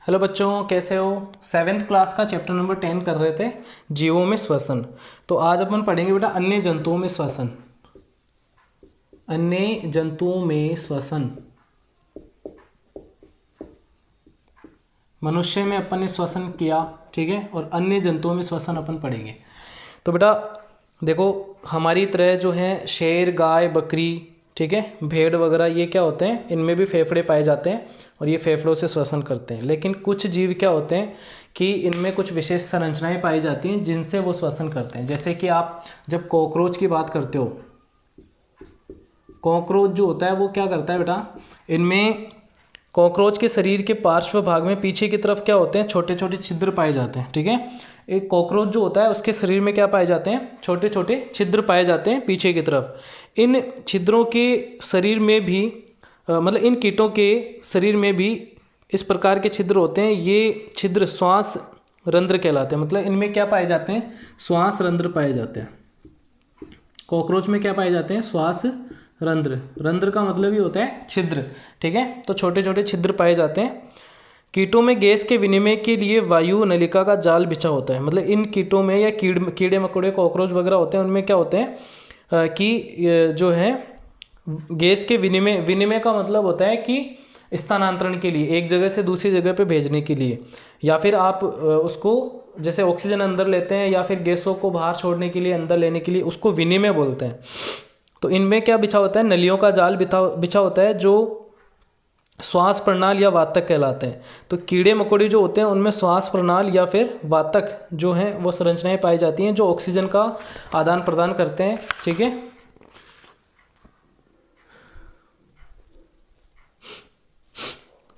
Hello बच्चों, कैसे हो। सेवेंथ क्लास का चैप्टर नंबर 10 कर रहे थे, जीवों में श्वसन। तो आज अपन पढ़ेंगे बेटा अन्य जंतुओं में श्वसन। अन्य जंतुओं में श्वसन। मनुष्य में अपन ने श्वसन किया, ठीक है, और अन्य जंतुओं में श्वसन अपन पढ़ेंगे। तो बेटा देखो, हमारी तरह जो है शेर, गाय, बकरी, ठीक है, भेड़ वगैरह, ये क्या होते हैं, इनमें भी फेफड़े पाए जाते हैं और ये फेफड़ों से श्वसन करते हैं। लेकिन कुछ जीव क्या होते हैं कि इनमें कुछ विशेष संरचनाएं पाई जाती हैं जिनसे वो श्वसन करते हैं। जैसे कि आप जब कॉकरोच की बात करते हो, कॉकरोच जो होता है वो क्या करता है बेटा, इनमें कॉकरोच के शरीर के पार्श्व भाग में पीछे की तरफ क्या होते हैं, छोटे छोटे छिद्र पाए जाते हैं, ठीक है। एक कॉकरोच जो होता है उसके शरीर में क्या पाए जाते हैं, छोटे छोटे छिद्र पाए जाते हैं पीछे की तरफ। इन छिद्रों के शरीर में भी मतलब इन कीटों के शरीर में भी इस प्रकार के छिद्र होते हैं। ये छिद्र श्वास रंध्र कहलाते हैं। मतलब इनमें क्या पाए जाते हैं, श्वास रंध्र पाए जाते हैं। कॉकरोच में क्या पाए जाते हैं, श्वास रंध्र। रंध्र का मतलब ही होता है छिद्र, ठीक है। तो छोटे छोटे छिद्र पाए जाते हैं। कीटों में गैस के विनिमय के लिए वायु नलिका का जाल बिछा होता है। मतलब इन कीटों में या कीड़े मकोड़े, कॉकरोच वगैरह होते हैं, उनमें क्या होते हैं कि जो है गैस के विनिमय का मतलब होता है कि स्थानांतरण के लिए, एक जगह से दूसरी जगह पे भेजने के लिए, या फिर आप उसको जैसे ऑक्सीजन अंदर लेते हैं या फिर गैसों को बाहर छोड़ने के लिए अंदर लेने के लिए, उसको विनिमय बोलते हैं। तो इनमें क्या बिछा होता है, नलियों का जाल बिछा होता है जो श्वास प्रणाल या वातक कहलाते हैं। तो कीड़े मकोड़े जो होते हैं उनमें श्वास प्रणाल या फिर वातक जो हैं वो संरचनाएं पाई जाती हैं जो ऑक्सीजन का आदान प्रदान करते हैं, ठीक है।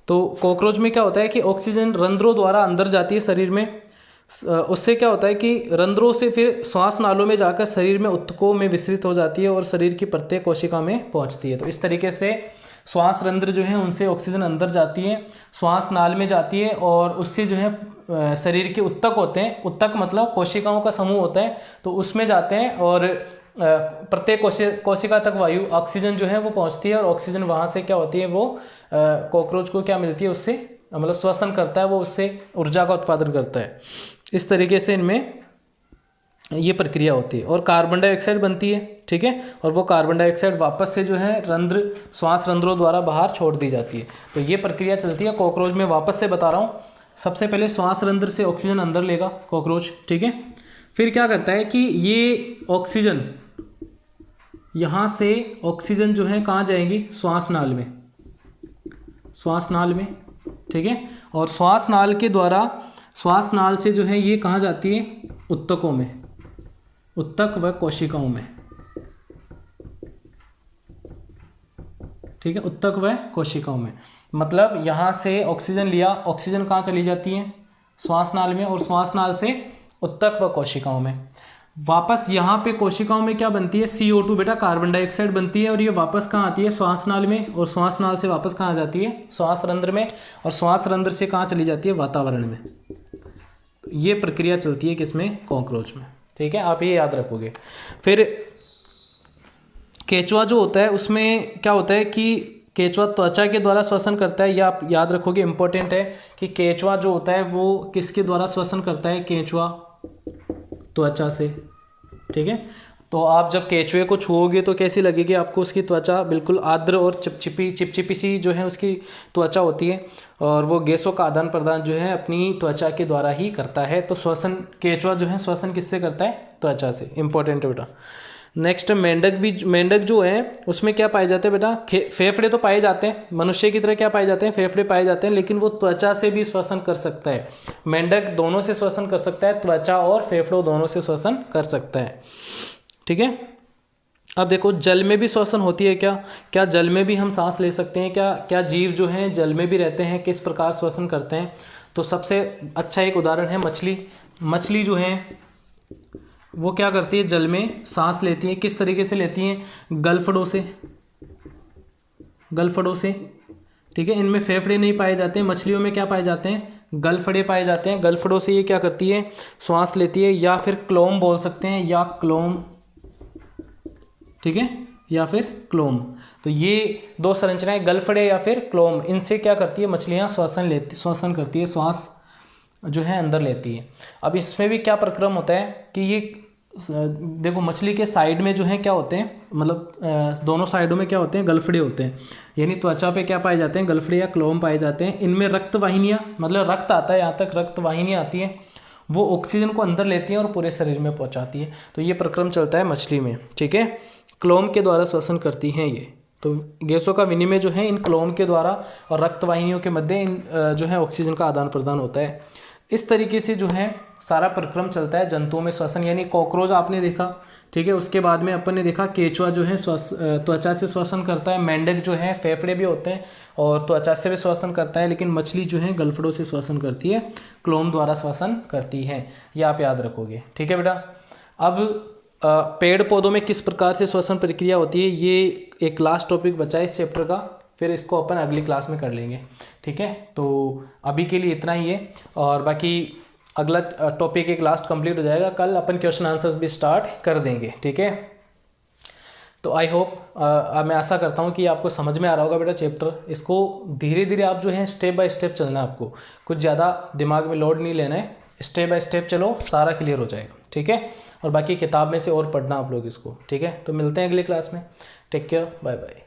तो कॉकरोच में क्या होता है कि ऑक्सीजन रंध्रों द्वारा अंदर जाती है शरीर में। उससे क्या होता है कि रंध्रों से फिर श्वास नालों में जाकर शरीर में ऊतकों में विस्तृत हो जाती है और शरीर की प्रत्येक कोशिका में पहुंचती है। तो इस तरीके से श्वास रंध्र जो है उनसे ऑक्सीजन अंदर जाती है, श्वास नाल में जाती है और उससे जो है शरीर के ऊतक होते हैं, ऊतक मतलब कोशिकाओं का समूह होता है, तो उसमें जाते हैं और प्रत्येक कोशिका तक वायु ऑक्सीजन जो है वो पहुंचती है और ऑक्सीजन वहाँ से क्या होती है, वो कॉकरोच को क्या मिलती है, उससे मतलब श्वसन करता है, वो उससे ऊर्जा का उत्पादन करता है। इस तरीके से इनमें ये प्रक्रिया होती है और कार्बन डाइऑक्साइड बनती है, ठीक है। और वो कार्बन डाइऑक्साइड वापस से जो है रंध्र, श्वास रंध्रों द्वारा बाहर छोड़ दी जाती है। तो ये प्रक्रिया चलती है कॉकरोच में। वापस से बता रहा हूँ, सबसे पहले श्वास रंध्र से ऑक्सीजन अंदर लेगा कॉकरोच, ठीक है। फिर क्या करता है कि ये ऑक्सीजन, यहाँ से ऑक्सीजन जो है कहाँ जाएंगी, श्वास नाल में, श्वास नाल में, ठीक है। और श्वास नाल के द्वारा, श्वास नाल से जो है ये कहाँ जाती है, ऊतकों में, ऊतक व कोशिकाओं में, ठीक है, ऊतक व कोशिकाओं में। मतलब यहाँ से ऑक्सीजन लिया, ऑक्सीजन कहाँ चली जाती है, श्वास नाल में, और श्वास नाल से ऊतक व कोशिकाओं में। वापस यहाँ पे कोशिकाओं में क्या बनती है, CO2 बेटा, कार्बन डाइऑक्साइड बनती है और ये वापस कहाँ आती है, श्वास नाल में, और श्वास नाल से वापस कहाँ जाती है, श्वास रंध्र में, और श्वास रंध्र से कहाँ चली जाती है, वातावरण में। ये प्रक्रिया चलती है किसमें, कॉकरोच में, ठीक है। आप ये याद रखोगे। फिर केंचुआ जो होता है उसमें क्या होता है कि केंचुआ त्वचा के द्वारा श्वसन करता है। या आप याद रखोगे, इंपॉर्टेंट है कि केंचुआ जो होता है वो किसके द्वारा श्वसन करता है, केंचुआ त्वचा से, ठीक है। तो आप जब केंचुए को छुओगे तो कैसी लगेगी आपको, उसकी त्वचा बिल्कुल आर्द्र और चिपचिपी सी जो है उसकी त्वचा होती है, और वो गैसों का आदान प्रदान जो है अपनी त्वचा के द्वारा ही करता है। तो श्वसन, केंचुआ जो है श्वसन किससे करता है, त्वचा से। इंपॉर्टेंट है बेटा। नेक्स्ट मेंढक भी, मेंढक जो है उसमें क्या पाए जाते हैं बेटा, फेफड़े तो पाए जाते हैं, मनुष्य की तरह क्या पाए जाते हैं, फेफड़े पाए जाते हैं, लेकिन वो त्वचा से भी श्वसन कर सकता है। मेंढक दोनों से श्वसन कर सकता है, त्वचा और फेफड़ों दोनों से श्वसन कर सकता है, ठीक है। अब देखो, जल में भी श्वसन होती है क्या, क्या जल में भी हम सांस ले सकते हैं क्या, क्या जीव जो हैं जल में भी रहते हैं, किस प्रकार श्वसन करते हैं। तो सबसे अच्छा एक उदाहरण है मछली। मछली जो है वो क्या करती है, जल में सांस लेती है। किस तरीके से लेती हैं, गलफड़ों से, गलफड़ों से, ठीक है। इनमें फेफड़े नहीं पाए जाते हैं, मछलियों में क्या पाए जाते हैं, गलफड़े पाए जाते हैं। गलफड़ों से ये क्या करती है, श्वास लेती है, या फिर क्लोम बोल सकते हैं, या क्लोम, ठीक है। या फिर क्लोम। तो ये दो संरचनाएं गलफड़े या फिर क्लोम, इनसे क्या करती है मछलियाँ श्वसन करती है, श्वास जो है अंदर लेती है। अब इसमें भी क्या प्रक्रम होता है कि ये देखो मछली के साइड में जो है क्या होते हैं, मतलब दोनों साइडों में क्या होते हैं, गलफड़े होते हैं, यानी त्वचा पे क्या पाए जाते हैं, गलफड़े या क्लोम पाए जाते हैं। इनमें रक्त वाहिनियाँ, मतलब रक्त आता है, यहाँ तक रक्त वाहिनियाँ आती हैं, वो ऑक्सीजन को अंदर लेती हैं और पूरे शरीर में पहुँचाती है। तो ये प्रक्रम चलता है मछली में, ठीक है। क्लोम के द्वारा श्वसन करती हैं ये। तो गैसों का विनिमय जो है इन क्लोम के द्वारा और रक्त वाहिनियों के मध्य इन जो है ऑक्सीजन का आदान प्रदान होता है। इस तरीके से जो है सारा प्रक्रम चलता है जंतुओं में श्वसन। यानी कॉकरोच आपने देखा, ठीक है। उसके बाद में अपन ने देखा केचुआ जो है त्वचा से श्वसन करता है, मेंढक जो है फेफड़े भी होते हैं और त्वचा से भी श्वसन करता है, लेकिन मछली जो है गलफड़ों से श्वसन करती है, क्लोम द्वारा श्वसन करती है। ये आप याद रखोगे, ठीक है बेटा। अब पेड़ पौधों में किस प्रकार से श्वसन प्रक्रिया होती है, ये एक लास्ट टॉपिक बचा है इस चैप्टर का, फिर इसको अपन अगली क्लास में कर लेंगे, ठीक है। तो अभी के लिए इतना ही है, और बाकी अगला टॉपिक एक लास्ट कंप्लीट हो जाएगा, कल अपन क्वेश्चन आंसर्स भी स्टार्ट कर देंगे, ठीक है। तो आई होप मैं आशा करता हूँ कि आपको समझ में आ रहा होगा बेटा चैप्टर। इसको धीरे धीरे आप जो है स्टेप बाय स्टेप चलना है, आपको कुछ ज़्यादा दिमाग में लोड नहीं लेना है, स्टेप बाय स्टेप चलो, सारा क्लियर हो जाएगा, ठीक है। और बाकी किताब में से और पढ़ना आप लोग इसको, ठीक है। तो मिलते हैं अगली क्लास में, टेक केयर, बाय बाय।